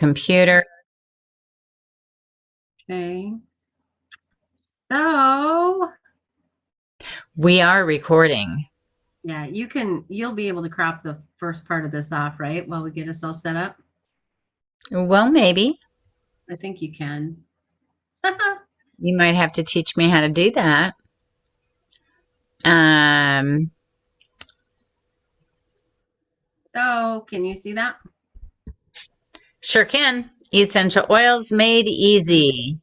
computer. Okay. So, We are recording. yeah, you'll be able to crop the first part of this off, right? While we get us all set up. Well, maybe. I think you can. You might have to teach me how to do that. Um, So, can you see that? sure can. Essential oils made easy.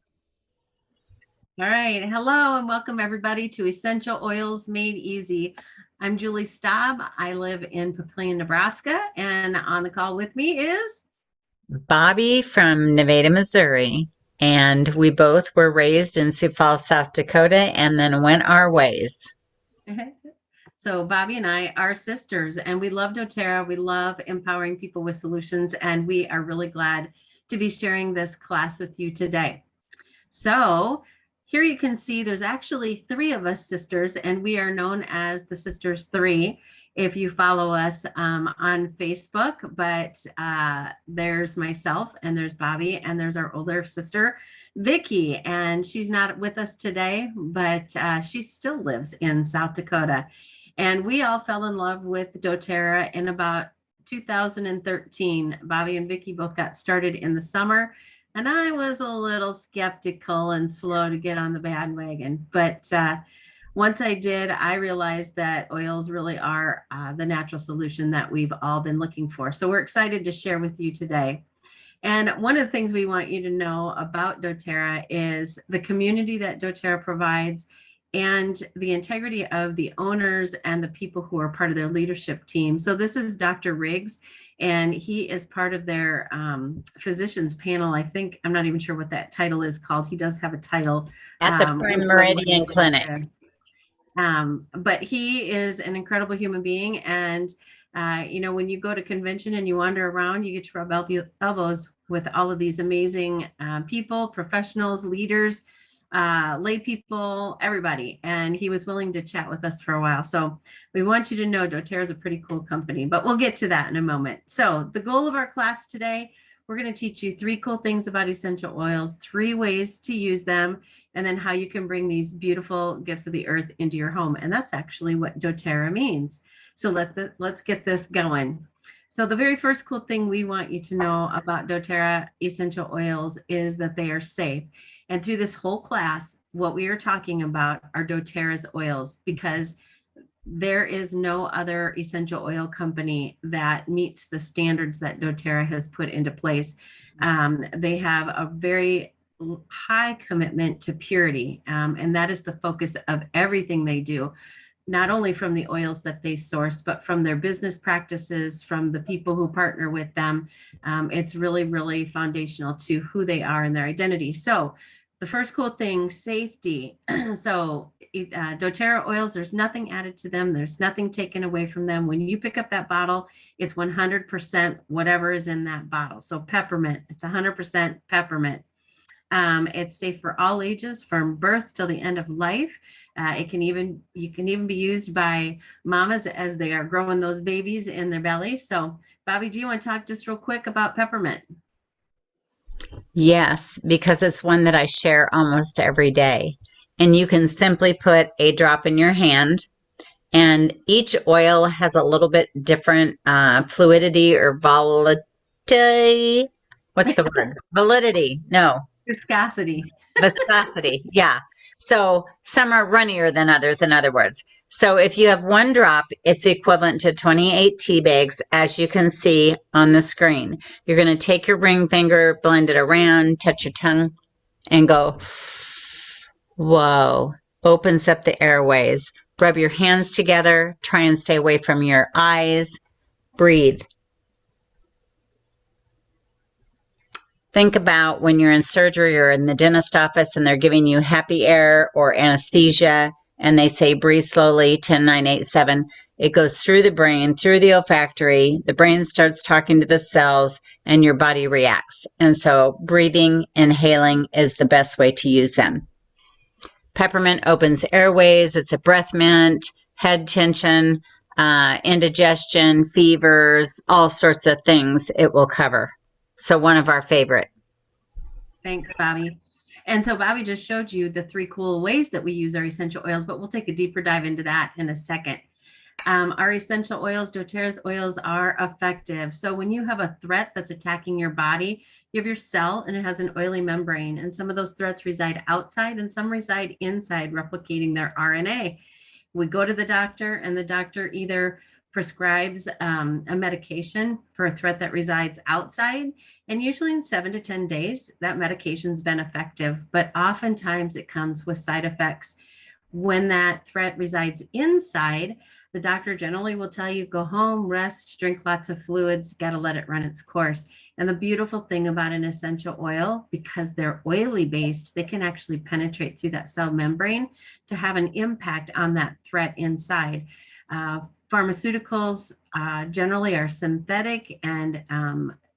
All right. Hello and welcome everybody to Essential Oils Made Easy. I'm Julie Staub. I live in Papillion, Nebraska, and on the call with me is Bobby from Nevada, Missouri. And we both were raised in Sioux Falls, South Dakota, and then went our ways. So Bobby and I are sisters, and we love Doterra. We love empowering people with solutions, and we are really glad to be sharing this class with you today. So here you can see there's actually three of us sisters, and we are known as the Sisters Three if you follow us on Facebook. But there's myself, and there's Bobby, and there's our older sister, Vicky, and she's not with us today, but she still lives in South Dakota. And we all fell in love with Doterra in about 2013. Bobby and Vicky both got started in the summer, and I was a little skeptical and slow to get on the bandwagon. But once I did, I realized that oils really are the natural solution that we've all been looking for. So we're excited to share with you today. And one of the things we want you to know about Doterra is the community that Doterra provides and the integrity of the owners and the people who are part of their leadership team. So this is Dr. Riggs, and he is part of their physicians panel. I think, I'm not even sure what that title is called. He does have a title. At the Prime Meridian Clinic. But he is an incredible human being. And, when you go to convention and you wander around, you get to rub elbows with all of these amazing people, professionals, leaders, lay people, everybody. And he was willing to chat with us for a while. So we want you to know Doterra is a pretty cool company, but we'll get to that in a moment. So the goal of our class today, we're going to teach you three cool things about essential oils, three ways to use them, and then how you can bring these beautiful gifts of the earth into your home. And that's actually what Doterra means. So let's get this going. So the very first cool thing we want you to know about Doterra essential oils is that they are safe. And through this whole class, what we are talking about are doTERRA's oils, because there is no other essential oil company that meets the standards that doTERRA has put into place. They have a very high commitment to purity, and that is the focus of everything they do, not only from the oils that they source, but from their business practices, from the people who partner with them. It's really, really foundational to who they are and their identity. So the first cool thing, safety. So doTERRA oils, there's nothing added to them. There's nothing taken away from them. When you pick up that bottle, it's 100% whatever is in that bottle. So peppermint, it's 100% peppermint. It's safe for all ages, from birth till the end of life. You can even be used by mamas as they are growing those babies in their belly. So Bobby, do you want to talk just real quick about peppermint? Yes, because it's one that I share almost every day. And you can simply put a drop in your hand, and each oil has a little bit different fluidity or volatility. What's the word? Validity. No. Viscosity. Viscosity. Yeah. So some are runnier than others, in other words. So if you have one drop, it's equivalent to 28 tea bags, as you can see on the screen. You're going to take your ring finger, blend it around, touch your tongue, and go, whoa. Opens up the airways. Rub your hands together. Try and stay away from your eyes. Breathe. Think about when you're in surgery or in the dentist office and they're giving you happy air or anesthesia, and they say breathe slowly, 10, 9, 8, 7. It goes through the brain, through the olfactory. The brain starts talking to the cells and your body reacts. And so breathing, inhaling is the best way to use them. Peppermint opens airways. It's a breath mint, head tension, indigestion, fevers, all sorts of things it will cover. So one of our favorite. Thanks, Bobby. And so Bobby just showed you the 3 cool ways that we use our essential oils, but we'll take a deeper dive into that in a second. Our essential oils, doTERRA's oils, are effective. So when you have a threat that's attacking your body, you have your cell and it has an oily membrane. And some of those threats reside outside and some reside inside, replicating their RNA. We go to the doctor and the doctor either prescribes a medication for a threat that resides outside. And usually in 7 to 10 days, that medication's been effective, but oftentimes it comes with side effects. When that threat resides inside, the doctor generally will tell you, go home, rest, drink lots of fluids, got to let it run its course. And the beautiful thing about an essential oil, because they're oily based, they can actually penetrate through that cell membrane to have an impact on that threat inside. Pharmaceuticals generally are synthetic, and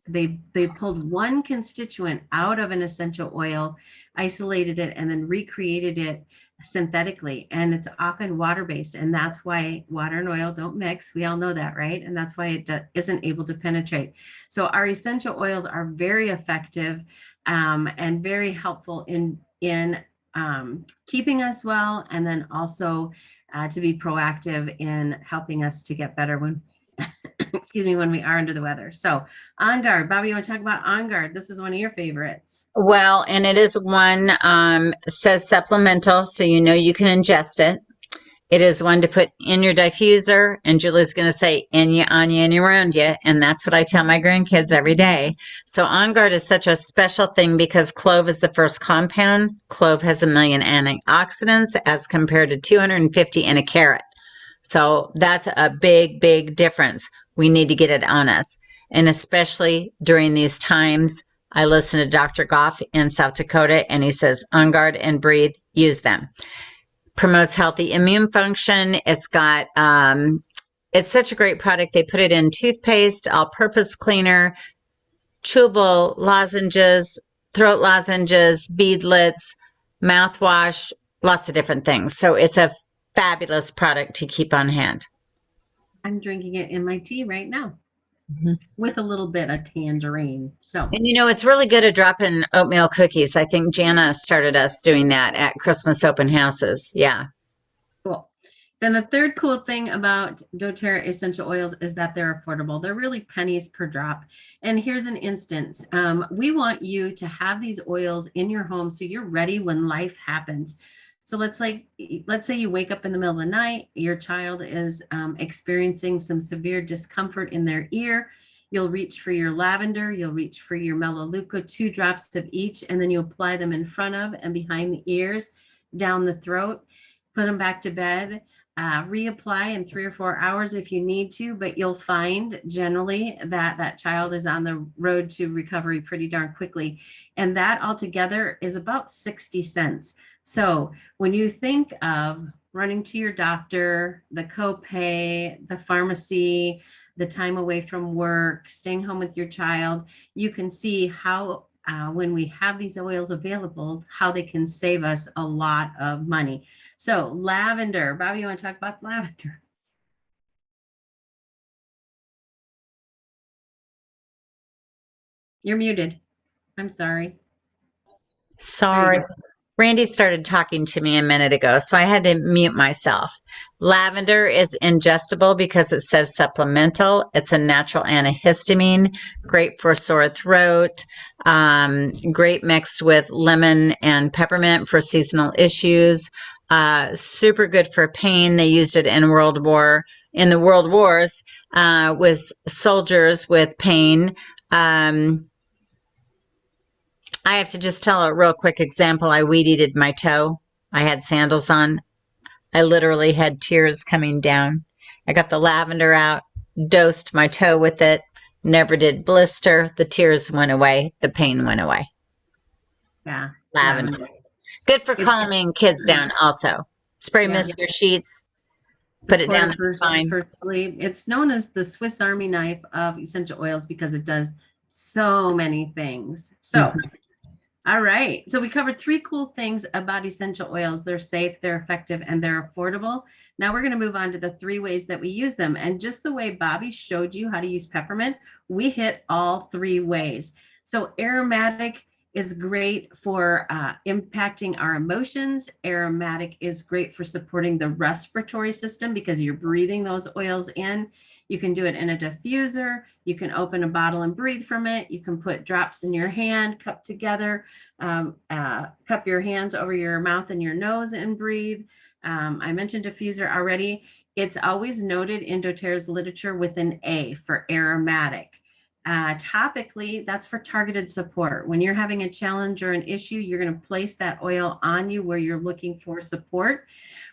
they pulled one constituent out of an essential oil, isolated it, and then recreated it synthetically, and it's often water-based, and that's why water and oil don't mix. We all know that, right? And that's why it isn't able to penetrate. So our essential oils are very effective and very helpful in keeping us well, and then also to be proactive in helping us to get better when excuse me, when we are under the weather. So On Guard, Bobby, you want to talk about On Guard? This is one of your favorites. Well, and it is one, says supplemental, so you know you can ingest it. It is one to put in your diffuser, and Julie's going to say in you, on you, and around you, and that's what I tell my grandkids every day. So On Guard is such a special thing because clove is the first compound. Clove has 1,000,000 antioxidants as compared to 250 in a carrot. So that's a big, big difference. We need to get it on us. And especially during these times, I listen to Dr. Goff in South Dakota, and he says, On Guard and breathe, use them. Promotes healthy immune function. It's got, it's such a great product. They put it in toothpaste, all-purpose cleaner, chewable lozenges, throat lozenges, beadlets, mouthwash, lots of different things. So it's a fabulous product to keep on hand. I'm drinking it in my tea right now with a little bit of tangerine. So, And you know, it's really good at dropping oatmeal cookies. I think Jana started us doing that at Christmas open houses. Yeah. cool. Then the third cool thing about doTERRA essential oils is that they're affordable. They're really pennies per drop. And here's an instance. We want you to have these oils in your home so you're ready when life happens. So let's say you wake up in the middle of the night, your child is experiencing some severe discomfort in their ear. You'll reach for your lavender, you'll reach for your melaleuca, 2 drops of each, and then you apply them in front of and behind the ears, down the throat, put them back to bed. Reapply in 3 or 4 hours if you need to, but you'll find generally that that child is on the road to recovery pretty darn quickly. And that altogether is about 60 cents. So when you think of running to your doctor, the copay, the pharmacy, the time away from work, staying home with your child, you can see how when we have these oils available, how they can save us a lot of money. So lavender, Bobby, you want to talk about lavender? You're muted. I'm sorry. Sorry. Randy started talking to me a minute ago, so I had to mute myself. Lavender is ingestible because it says supplemental. It's a natural antihistamine, great for sore throat, great mixed with lemon and peppermint for seasonal issues. Super good for pain. They used it in the World Wars with soldiers with pain. I have to just tell a real quick example. I weed-eated my toe. I had sandals on. I literally had tears coming down. I got the lavender out, dosed my toe with it, never did blister. The tears went away. The pain went away. Yeah. Lavender. Good for calming kids down also. Spray mist your sheets. Put it down the spine. For sleep. It's known as the Swiss Army knife of essential oils because it does so many things. So, all right. So we covered 3 cool things about essential oils. They're safe, they're effective, and they're affordable. Now we're going to move on to the 3 ways that we use them. And just the way Bobby showed you how to use peppermint, we hit all 3 ways. So aromatic is great for impacting our emotions. Aromatic is great for supporting the respiratory system because you're breathing those oils in. You can do it in a diffuser. You can open a bottle and breathe from it. You can put drops in your hand, cup together, cup your hands over your mouth and your nose and breathe. I mentioned diffuser already. It's always noted in doTERRA's literature with an A for aromatic. Topically, that's for targeted support. When you're having a challenge or an issue, you're going to place that oil on you where you're looking for support.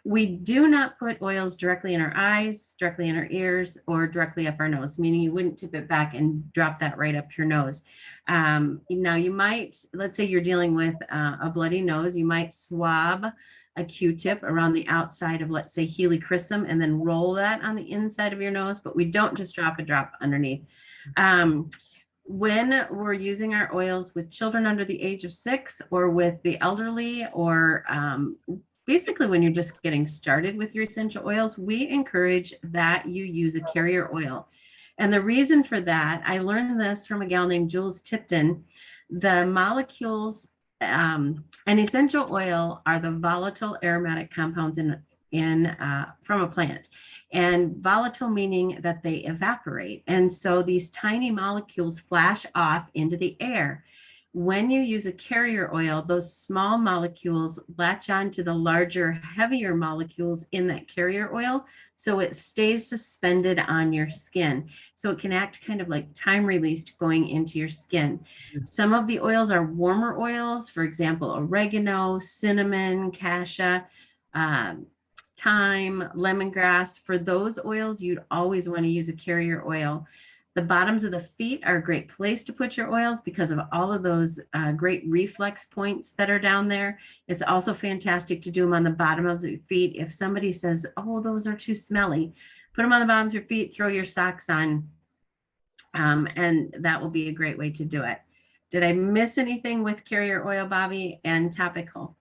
We do not put oils directly in our eyes, directly in our ears, or directly up our nose, meaning you wouldn't tip it back and drop that right up your nose. Now, you might, let's say you're dealing with a bloody nose, you might swab a Q-tip around the outside of, let's say, helichrysum, and then roll that on the inside of your nose, but we don't just drop a drop underneath. When we're using our oils with children under the age of 6 or with the elderly, or basically when you're just getting started with your essential oils, we encourage that you use a carrier oil. And the reason for that, I learned this from a gal named Jules Tipton. The molecules, an essential oil are the volatile aromatic compounds from a plant. And volatile meaning that they evaporate. And so these tiny molecules flash off into the air. When you use a carrier oil, those small molecules latch on to the larger, heavier molecules in that carrier oil, so it stays suspended on your skin. So it can act kind of like time released going into your skin. Some of the oils are warmer oils, for example, oregano, cinnamon, cassia, thyme, lemongrass. For those oils, you'd always want to use a carrier oil. The bottoms of the feet are a great place to put your oils because of all of those great reflex points that are down there. It's also fantastic to do them on the bottom of the feet. If somebody says, oh, those are too smelly, put them on the bottom of your feet, throw your socks on, and that will be a great way to do it. Did I miss anything with carrier oil, Bobby, and topical?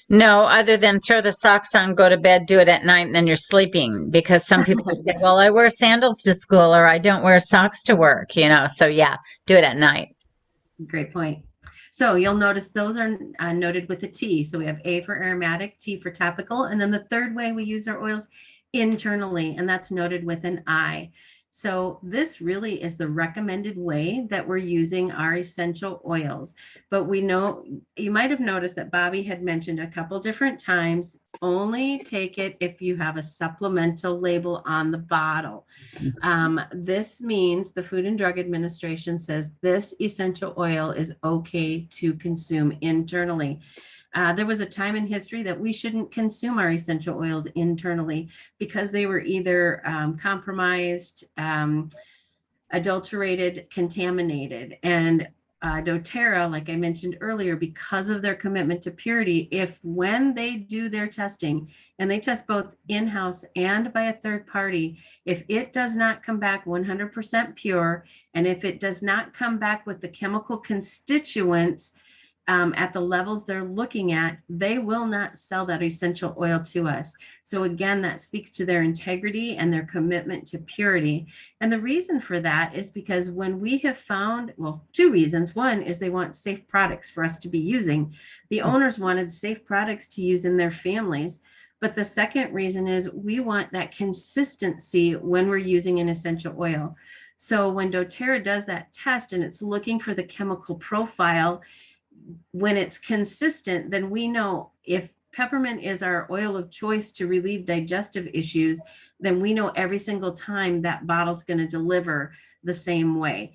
No, other than throw the socks on, go to bed, do it at night, and then you're sleeping. Because some people say, well, I wear sandals to school or I don't wear socks to work, So, yeah, do it at night. Great point. So you'll notice those are noted with a T. So we have A for aromatic, T for topical. And then the third way we use our oils internally, and that's noted with an I. So this really is the recommended way that we're using our essential oils. But we know, you might have noticed that Bobby had mentioned a couple different times, only take it if you have a supplemental label on the bottle. This means the Food and Drug Administration says this essential oil is okay to consume internally. There was a time in history that we shouldn't consume our essential oils internally because they were either compromised, adulterated, contaminated. And doTERRA, like I mentioned earlier, because of their commitment to purity, if when they do their testing, and they test both in-house and by a third party, if it does not come back 100% pure, and if it does not come back with the chemical constituents at the levels they're looking at, they will not sell that essential oil to us. So again, that speaks to their integrity and their commitment to purity. And the reason for that is because when we have found, well, two reasons. One is they want safe products for us to be using. The owners wanted safe products to use in their families. But the second reason is we want that consistency when we're using an essential oil. So when doTERRA does that test and it's looking for the chemical profile, when it's consistent, then we know if peppermint is our oil of choice to relieve digestive issues, then we know every single time that bottle's going to deliver the same way.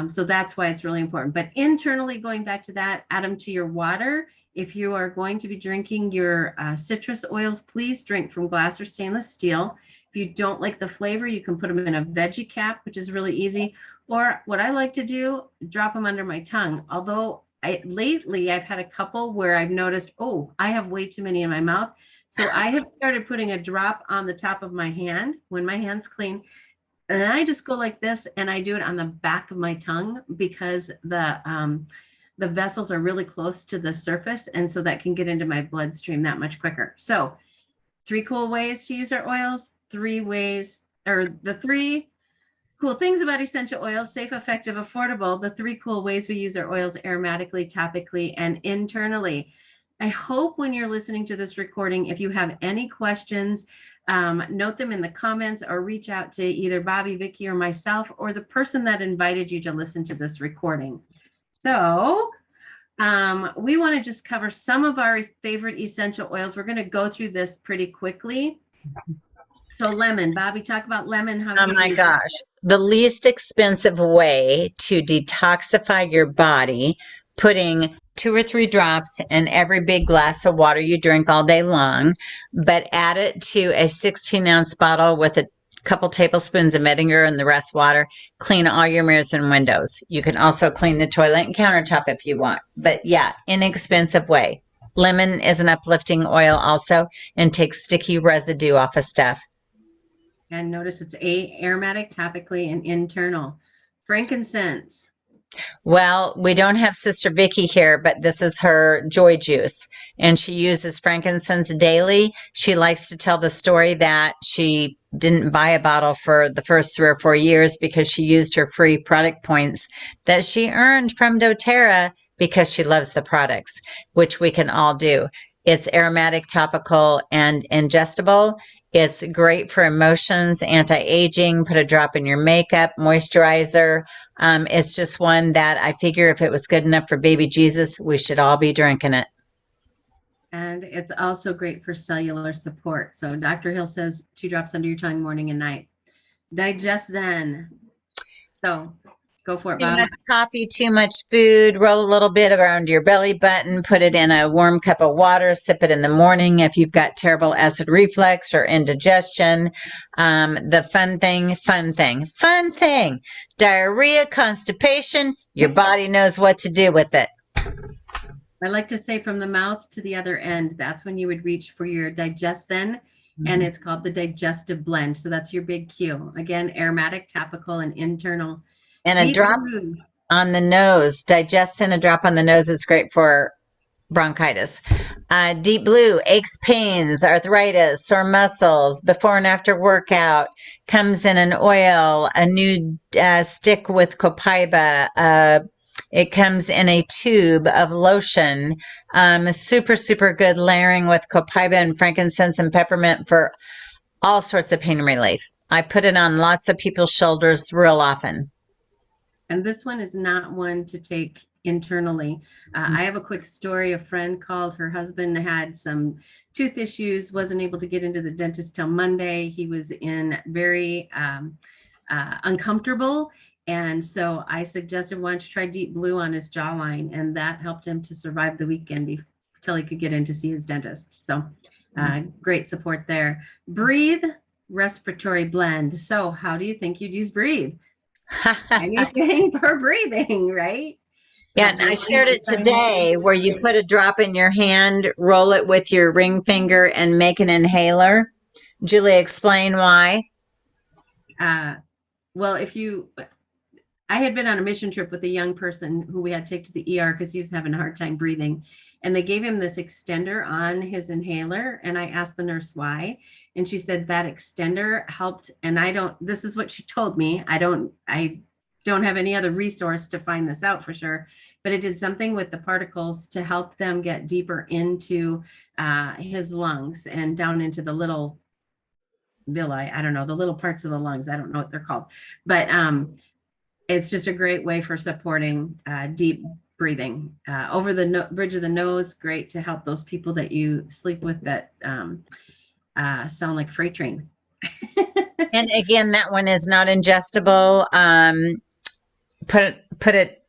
So that's why it's really important. But internally, going back to that, add them to your water. If you are going to be drinking your citrus oils, please drink from glass or stainless steel. If you don't like the flavor, you can put them in a veggie cap, which is really easy. Or what I like to do, drop them under my tongue. Although lately I've had a couple where I've noticed, oh, I have way too many in my mouth. So I have started putting a drop on the top of my hand when my hand's clean. And I just go like this, and I do it on the back of my tongue because the vessels are really close to the surface. And so that can get into my bloodstream that much quicker. So 3 cool ways to use our oils, 3 ways, or the 3 Cool things about essential oils: safe, effective, affordable. The 3 cool ways we use our oils: aromatically, topically, and internally. I hope when you're listening to this recording, if you have any questions, note them in the comments or reach out to either Bobby, Vicky, or myself, or the person that invited you to listen to this recording. So we want to just cover some of our favorite essential oils. We're going to go through this pretty quickly. So lemon, Bobby, talk about lemon. How Oh my gosh. The least expensive way to detoxify your body, putting 2 or 3 drops in every big glass of water you drink all day long, but add it to a 16-ounce bottle with a couple tablespoons of vinegar and the rest water. Clean all your mirrors and windows. You can also clean the toilet and countertop if you want. But yeah, inexpensive way. Lemon is an uplifting oil also and takes sticky residue off of stuff. And notice it's aromatic, topically, and internal. Frankincense. Well, we don't have Sister Vicky here, but this is her joy juice, and she uses frankincense daily. She likes to tell the story that she didn't buy a bottle for the first 3 or 4 years because she used her free product points that she earned from Doterra because she loves the products, which we can all do. It's aromatic, topical, and ingestible. It's great for emotions, anti-aging, put a drop in your makeup, moisturizer. It's just one that I figure if it was good enough for baby Jesus, we should all be drinking it. And it's also great for cellular support. So Dr. Hill says 2 drops under your tongue morning and night. Digest Zen. So go for it, Too Bob. much coffee, too much food, roll a little bit around your belly button, put it in a warm cup of water, sip it in the morning if you've got terrible acid reflux or indigestion. The fun thing, diarrhea, constipation, your body knows what to do with it. I like to say from the mouth to the other end. That's when you would reach for your Digest Zen, and it's called the digestive blend. So that's your big cue. Again, aromatic, topical, and internal. And a Deep drop blue. on the nose, digestin, a drop on the nose is great for bronchitis. Deep blue, aches, pains, arthritis, sore muscles, before and after workout, comes in an oil, a new stick with copaiba. It comes in a tube of lotion. Super, super good layering with copaiba and frankincense and peppermint for all sorts of pain relief. I put it on lots of people's shoulders real often. And this one is not one to take internally. I have a quick story. A friend called. Her husband had some tooth issues, wasn't able to get into the dentist till Monday. He was in very uncomfortable. And so I suggested, why don't you try Deep Blue on his jawline? And that helped him to survive the weekend until he could get in to see his dentist. So great support there. Breathe Respiratory Blend. So how do you think you'd use Breathe? Anything for breathing, right? Yeah, and I shared it today where you put a drop in your hand, roll it with your ring finger, and make an inhaler. Julie, explain why. Well, I had been on a mission trip with a young person who we had to take to the ER because he was having a hard time breathing. And they gave him this extender on his inhaler. And I asked the nurse why. And she said that extender helped. And this is what she told me. I don't have any other resource to find this out for sure, but it did something with the particles to help them get deeper into his lungs and down into the little villi. I don't know, the little parts of the lungs. I don't know what they're called, but it's just a great way for supporting deep breathing over the bridge of the nose. Great to help those people that you sleep with that sound like freight train. And again, that one is not ingestible. Put it,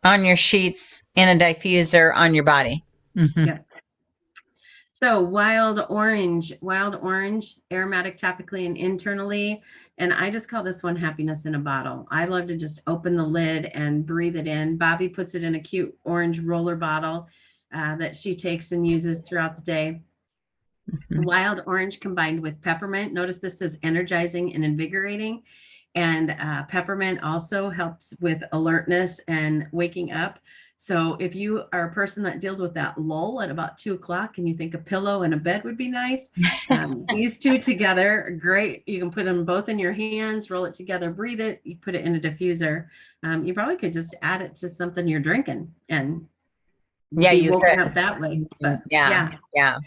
on your sheets, in a diffuser, on your body. Mm-hmm. Yeah. So wild orange, aromatic, topically, and internally. And I just call this one happiness in a bottle. I love to just open the lid and breathe it in. Bobby puts it in a cute orange roller bottle that she takes and uses throughout the day. Mm-hmm. Wild orange combined with peppermint. Notice this is energizing and invigorating. And peppermint also helps with alertness and waking up. So if you are a person that deals with that lull at about 2 o'clock and you think a pillow and a bed would be nice, these two together are great. You can put them both in your hands, roll it together, breathe it. You put it in a diffuser. You probably could just add it to something you're drinking and Yeah, be you woken could. up that way. But Yeah, yeah. yeah.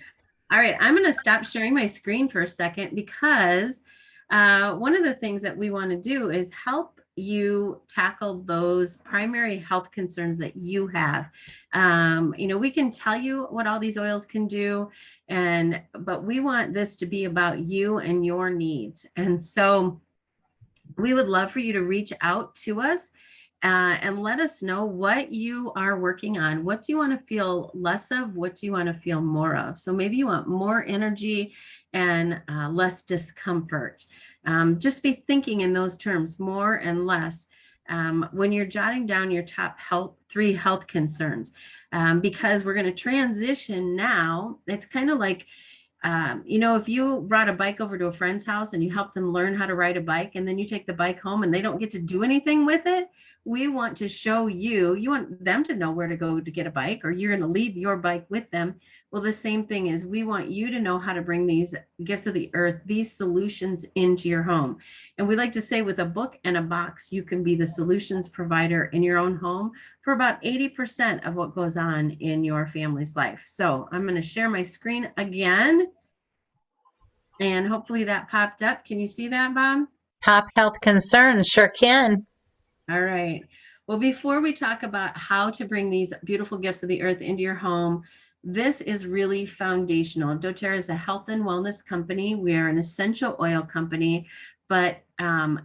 All right, I'm going to stop sharing my screen for a second because one of the things that we want to do is help you tackle those primary health concerns that you have. We can tell you what all these oils can do, but we want this to be about you and your needs. And so we would love for you to reach out to us and let us know what you are working on. What do you want to feel less of? What do you want to feel more of? So maybe you want more energy and less discomfort. Just be thinking in those terms, more and less, when you're jotting down your top three health concerns. Because we're going to transition now. It's kind of like if you brought a bike over to a friend's house and you help them learn how to ride a bike, and then you take the bike home and they don't get to do anything with it, we want to show you want them to know where to go to get a bike, or you're going to leave your bike with them. Well, the same thing is we want you to know how to bring these gifts of the earth, these solutions into your home. And we like to say with a book and a box, you can be the solutions provider in your own home for about 80% of what goes on in your family's life. So I'm going to share my screen again. And hopefully that popped up. Can you see that, Bob? Top health concerns, sure can. All right. Well, before we talk about how to bring these beautiful gifts of the earth into your home, this is really foundational. Doterra is a health and wellness company. We are an essential oil company, but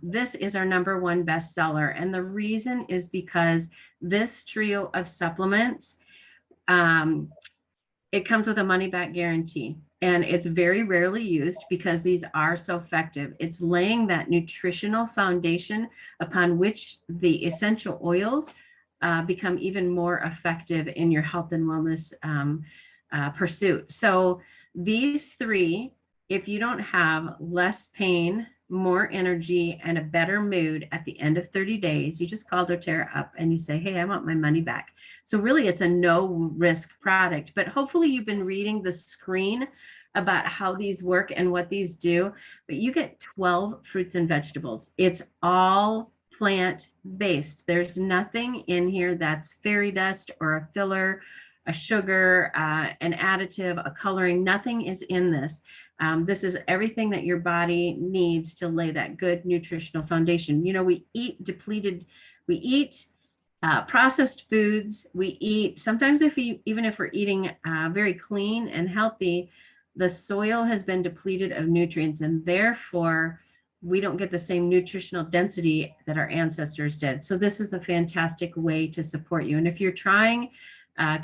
this is our #1 bestseller. And the reason is because this trio of supplements, it comes with a money back guarantee. And it's very rarely used because these are so effective. It's laying that nutritional foundation upon which the essential oils become even more effective in your health and wellness pursuit. So these three, if you don't have less pain, more energy, and a better mood at the end of 30 days, you just call Doterra up and you say, hey, I want my money back. So really it's a no risk product, but hopefully you've been reading the screen about how these work and what these do, but you get 12 fruits and vegetables. It's all plant-based. There's nothing in here that's fairy dust or a filler, a sugar, an additive, a coloring. Nothing is in this. This is everything that your body needs to lay that good nutritional foundation. We eat processed foods. We eat, sometimes even if we're eating very clean and healthy, the soil has been depleted of nutrients, and therefore we don't get the same nutritional density that our ancestors did. So this is a fantastic way to support you. And if you're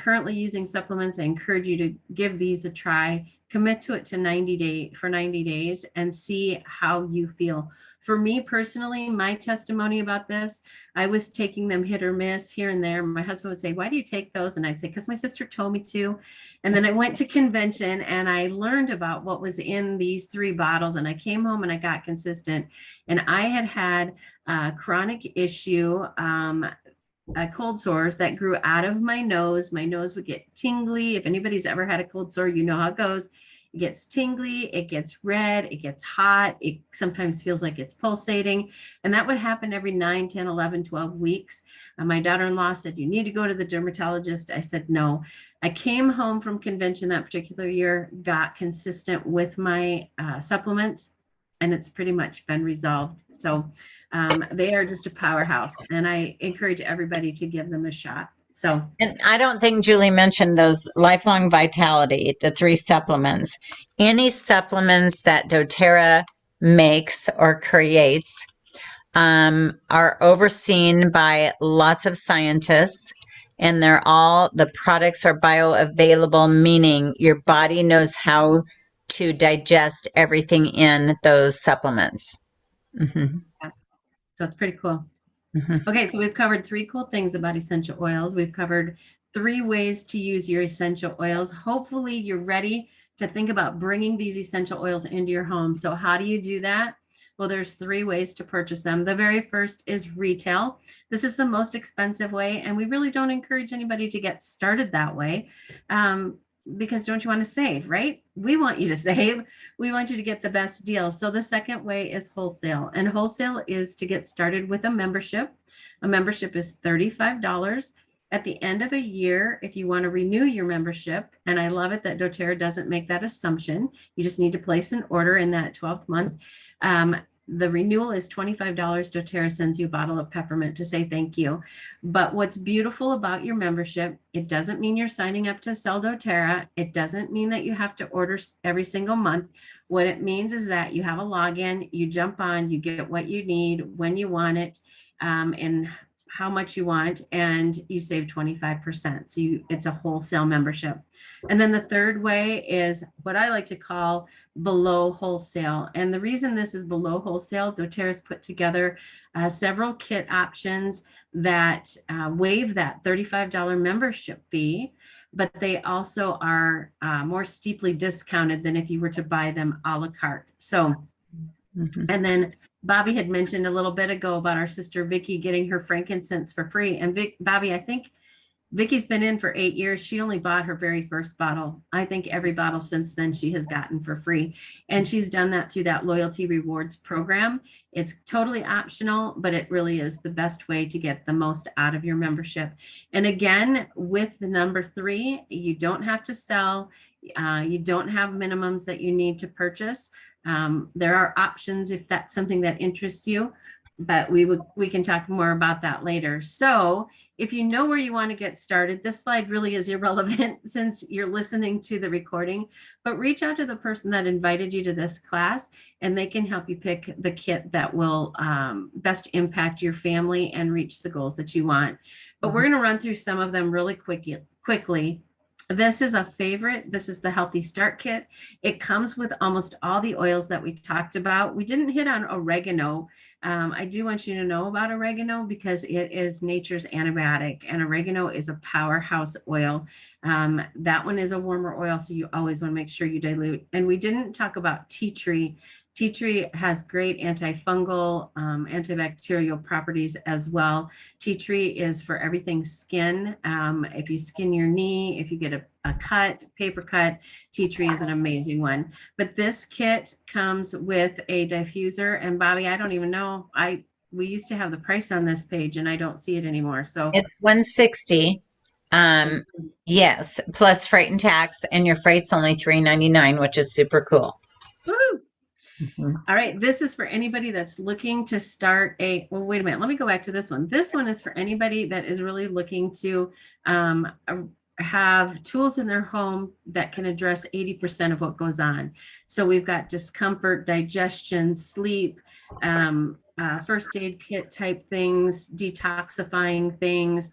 currently using supplements, I encourage you to give these a try. Commit to it for 90 days and see how you feel. For me personally, my testimony about this, I was taking them hit or miss here and there. My husband would say, why do you take those? And I'd say, because my sister told me to. And then I went to convention and I learned about what was in these 3 bottles, and I came home and I got consistent. And I had a chronic issue, cold sores that grew out of my nose. My nose would get tingly. If anybody's ever had a cold sore, you know how it goes. It gets tingly, it gets red, it gets hot. It sometimes feels like it's pulsating. And that would happen every 9, 10, 11, 12 weeks. My daughter-in-law said, you need to go to the dermatologist. I said, no. I came home from convention that particular year, got consistent with my supplements, and it's pretty much been resolved. So they are just a powerhouse, and I encourage everybody to give them a shot. So, And I don't think Julie mentioned those lifelong vitality, the 3 supplements. Any supplements that doTERRA makes or creates are overseen by lots of scientists, and the products are bioavailable, meaning your body knows how to digest everything in those supplements. Mm-hmm. so it's pretty cool. Mm-hmm. Okay, so we've covered 3 cool things about essential oils. We've covered 3 ways to use your essential oils. Hopefully you're ready to think about bringing these essential oils into your home. So how do you do that? Well, there's three ways to purchase them. The very first is retail. This is the most expensive way, and we really don't encourage anybody to get started that way. Because don't you want to save, right? We want you to save. We want you to get the best deal. So the second way is wholesale. And wholesale is to get started with a membership. A membership is $35. At the end of a year, if you want to renew your membership, and I love it that doTERRA doesn't make that assumption, you just need to place an order in that 12th month. The renewal is $25. doTERRA sends you a bottle of peppermint to say thank you. But what's beautiful about your membership, it doesn't mean you're signing up to sell doTERRA. It doesn't mean that you have to order every single month. What it means is that you have a login, you jump on, you get what you need when you want it, and how much you want, and you save 25%. So it's a wholesale membership. And then the third way is what I like to call below wholesale. And the reason this is below wholesale, doTERRA's put together several kit options that waive that $35 membership fee, but they also are more steeply discounted than if you were to buy them a la carte. So, and then Bobby had mentioned a little bit ago about our sister Vicky getting her frankincense for free. And Bobby, I think Vicky's been in for 8 years. She only bought her very first bottle. I think every bottle since then she has gotten for free. And she's done that through that loyalty rewards program. It's totally optional, but it really is the best way to get the most out of your membership. And again, with the number 3, you don't have to sell. You don't have minimums that you need to purchase. There are options if that's something that interests you, but we can talk more about that later. So if you know where you want to get started, this slide really is irrelevant since you're listening to the recording, but reach out to the person that invited you to this class and they can help you pick the kit that will best impact your family and reach the goals that you want. But we're going to run through some of them really quickly. This is a favorite. This is the Healthy Start Kit. It comes with almost all the oils that we talked about. We didn't hit on oregano. I do want you to know about oregano because it is nature's antibiotic, and oregano is a powerhouse oil. That one is a warmer oil, so you always want to make sure you dilute. And we didn't talk about tea tree. Tea tree has great antifungal, antibacterial properties as well. Tea tree is for everything skin. If you skin your knee, if you get a cut, paper cut, tea tree is an amazing one. But this kit comes with a diffuser. And Bobby, I don't even know. We used to have the price on this page and I don't see it anymore. So it's $160. Yes, plus freight and tax, and your freight's only $3.99, which is super cool. Woo! All right, this is for anybody that's looking to start well, wait a minute, let me go back to this one. This one is for anybody that is really looking to have tools in their home that can address 80% of what goes on. So we've got discomfort, digestion, sleep, first aid kit type things, detoxifying things,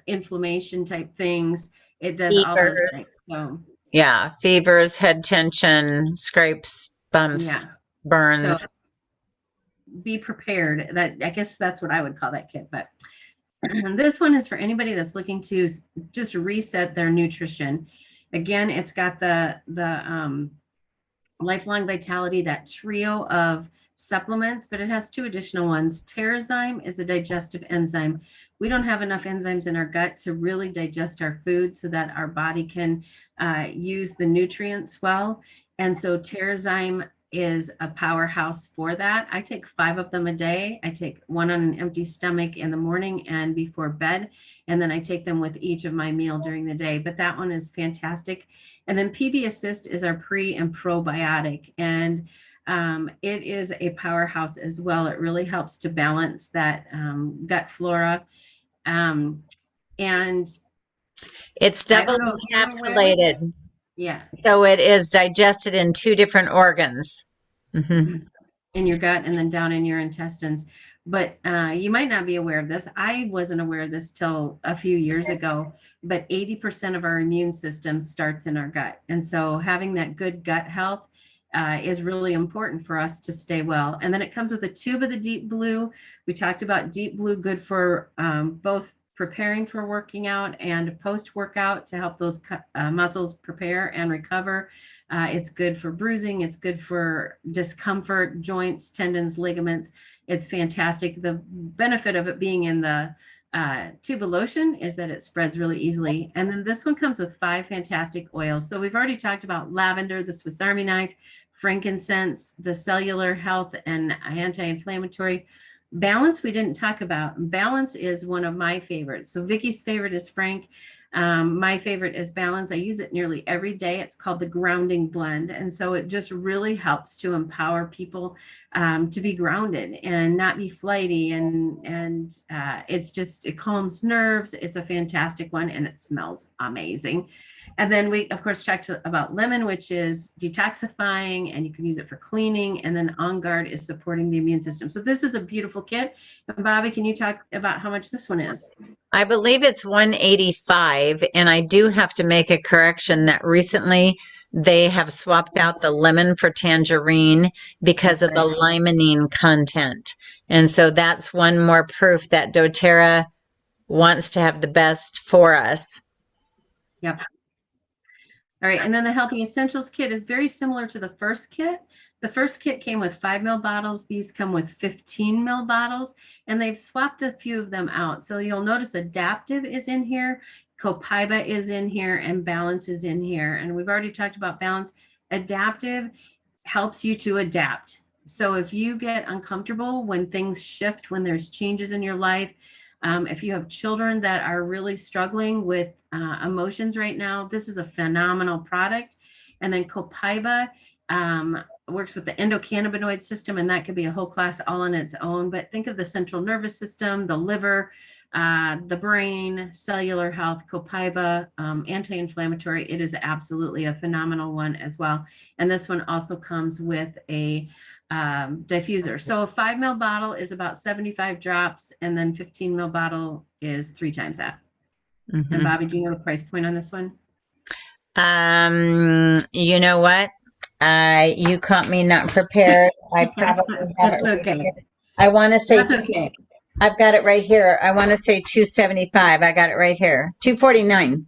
inflammation type things. It does all those things. So yeah, fevers, head tension, scrapes, bumps, burns. So be prepared. I guess that's what I would call that kit. But this one is for anybody that's looking to just reset their nutrition. Again, it's got the Lifelong Vitality, that trio of supplements, but it has 2 additional ones. Terrazyme is a digestive enzyme. We don't have enough enzymes in our gut to really digest our food so that our body can use the nutrients well. And so Terrazyme is a powerhouse for that. I take 5 of them a day. I take 1 on an empty stomach in the morning and before bed, and then I take them with each of my meal during the day. But that one is fantastic. And then PB Assist is our pre and probiotic, and it is a powerhouse as well. It really helps to balance that gut flora, and it's double encapsulated. Yeah. So it is digested in 2 different organs. In your gut and then down in your intestines. But you might not be aware of this. I wasn't aware of this till a few years ago, but 80% of our immune system starts in our gut. And so having that good gut health is really important for us to stay well. And then it comes with a tube of the Deep Blue. We talked about Deep Blue, good for both preparing for working out and post-workout to help those muscles prepare and recover. It's good for bruising. It's good for discomfort, joints, tendons, ligaments. It's fantastic. The benefit of it being in the tube of lotion is that it spreads really easily. And then this one comes with 5 fantastic oils. So we've already talked about lavender, the Swiss Army knife, frankincense, the cellular health and anti-inflammatory. Balance we didn't talk about. Balance is one of my favorites. So Vicky's favorite is Frank. My favorite is Balance. I use it nearly every day. It's called the grounding blend. And so it just really helps to empower people to be grounded and not be flighty. And it calms nerves. It's a fantastic one and it smells amazing. And then we, of course, talked about lemon, which is detoxifying, and you can use it for cleaning. And then On Guard is supporting the immune system. So this is a beautiful kit. And Bobby, can you talk about how much this one is? I believe it's 185, and I do have to make a correction that recently they have swapped out the lemon for tangerine because of the limonene content. And so that's one more proof that doTERRA wants to have the best for us. Yep. All right, and then the Healthy Essentials kit is very similar to the first kit. The first kit came with 5 ml bottles. These come with 15 ml bottles, and they've swapped a few of them out. So you'll notice Adaptive is in here, Copaiba is in here, and Balance is in here. And we've already talked about Balance. Adaptive helps you to adapt. So if you get uncomfortable when things shift, when there's changes in your life, if you have children that are really struggling with emotions right now, this is a phenomenal product. And then Copaiba works with the endocannabinoid system, and that could be a whole class all on its own. But think of the central nervous system, the liver, the brain, cellular health, Copaiba, anti-inflammatory. It is absolutely a phenomenal one as well. And this one also comes with a diffuser. So a 5 ml bottle is about 75 drops, and then 15 ml bottle is 3 times that. Mm-hmm. And Bobby, do you know the price point on this one? You know what? You caught me not prepared. I probably have That's it. okay. I want to say That's okay. I've got it right here. I want to say 275. I got it right here. 249.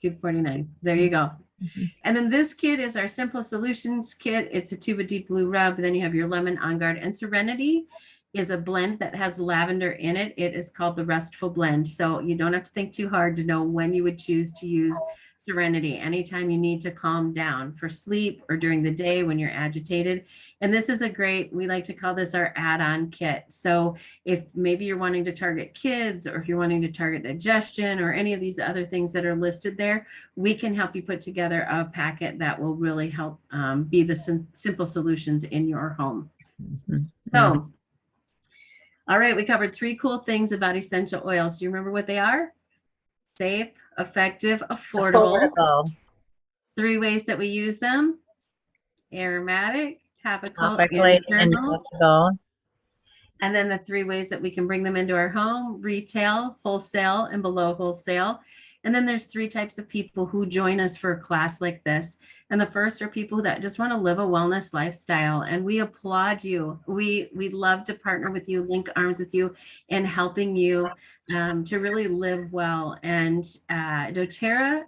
249. There you go. Mm-hmm. And then this kit is our Simple Solutions kit. It's a tube of deep blue rub. Then you have your lemon, On Guard, and Serenity is a blend that has lavender in it. It is called the Restful Blend. So you don't have to think too hard to know when you would choose to use Serenity anytime you need to calm down for sleep or during the day when you're agitated. And this is a great, we like to call this our add-on kit. So if maybe you're wanting to target kids, or if you're wanting to target digestion or any of these other things that are listed there, we can help you put together a packet that will really help be the simple solutions in your home. Mm-hmm. So, all right, we covered 3 cool things about essential oils. Do you remember what they are? Safe, effective, affordable. 3 ways that we use them: aromatic, topically, and invisible. And then the 3 ways that we can bring them into our home: retail, wholesale, and below wholesale. And then there's 3 types of people who join us for a class like this. And the first are people that just want to live a wellness lifestyle. And we applaud you. We love to partner with you, link arms with you in helping you to really live well. And doTERRA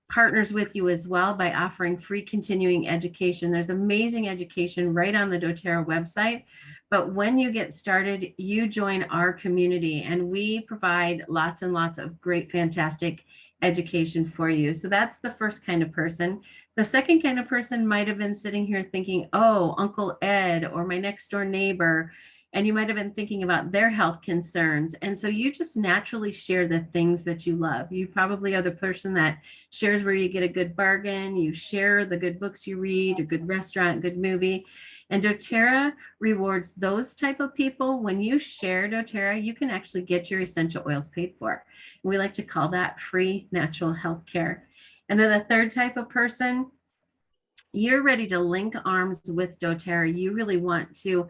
partners with you as well by offering free continuing education. There's amazing education right on the doTERRA website. But when you get started, you join our community, and we provide lots and lots of great, fantastic education for you. So that's the first kind of person. The second kind of person might have been sitting here thinking, oh, Uncle Ed or my next door neighbor. And you might have been thinking about their health concerns. And so you just naturally share the things that you love. You probably are the person that shares where you get a good bargain. You share the good books you read, a good restaurant, good movie. And doTERRA rewards those type of people. When you share doTERRA, you can actually get your essential oils paid for. And we like to call that free natural health care. And then the third type of person, you're ready to link arms with doTERRA. You really want to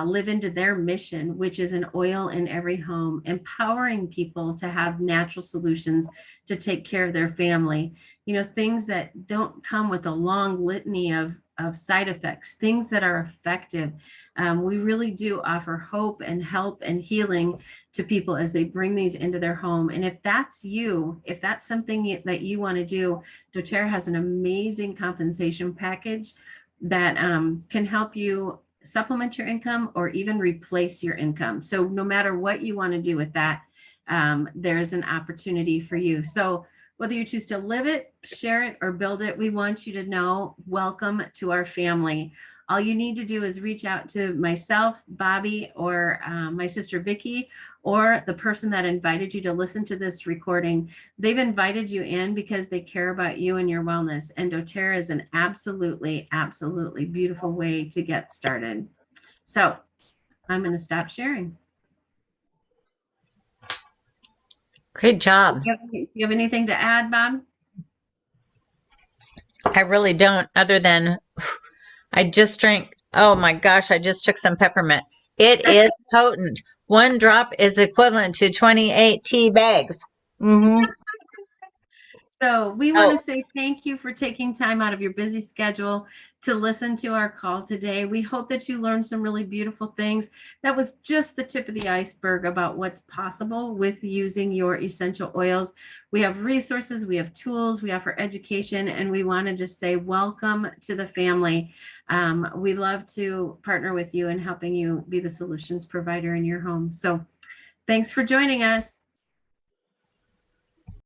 live into their mission, which is an oil in every home, empowering people to have natural solutions to take care of their family. You know, things that don't come with a long litany of of side effects, things that are effective. We really do offer hope and help and healing to people as they bring these into their home. And if that's you, if that's something that you want to do, doTERRA has an amazing compensation package that can help you supplement your income or even replace your income. So no matter what you want to do with that, there's an opportunity for you. So whether you choose to live it, share it, or build it, we want you to know, welcome to our family. All you need to do is reach out to myself, Bobby, or my sister Vicki, or the person that invited you to listen to this recording. They've invited you in because they care about you and your wellness. And doTERRA is an absolutely, absolutely beautiful way to get started. So I'm going to stop sharing. Great job. Do you have anything to add, Bob? I really don't, other than I just drank, oh my gosh, I just took some peppermint. It is potent. One drop is equivalent to 28 tea bags. Mm-hmm. So we want Oh, to say thank you for taking time out of your busy schedule to listen to our call today. We hope that you learned some really beautiful things. That was just the tip of the iceberg about what's possible with using your essential oils. We have resources, we have tools, we offer education, and we want to just say welcome to the family. We love to partner with you in helping you be the solutions provider in your home. So thanks for joining us.